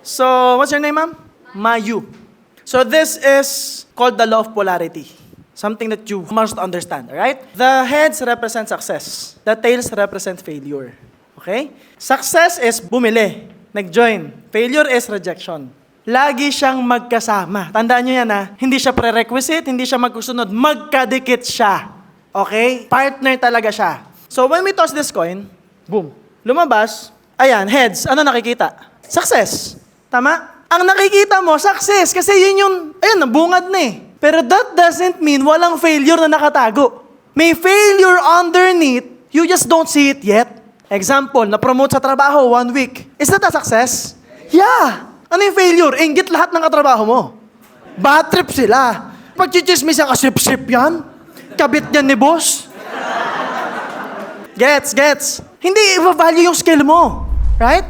So, what's your name, ma'am? Mayu. So, this is called the law of polarity. Something that you must understand, right? The heads represent success. The tails represent failure. Okay? Success is bumili, nag-join. Failure is rejection. Lagi siyang magkasama. Tandaan nyo yan ha. Hindi siya prerequisite, hindi siya magkusunod. Magkadikit siya. Okay? Partner talaga siya. So when we toss this coin, boom. Lumabas, ayan, heads. Ano nakikita? Success. Tama? Ang nakikita mo, success. Kasi yun yung, ayan, nabungad na eh. Pero that doesn't mean walang failure na nakatago. May failure underneath, you just don't see it yet. Example, na-promote sa trabaho 1 week. Is that a success? Yeah. Ano yung failure? Inggit lahat ng katrabaho mo. Bad trip sila. Pag-chichismis ang asip-sip yan. Kabit yan ni boss. Gets. Hindi i-value yung skill mo. Right?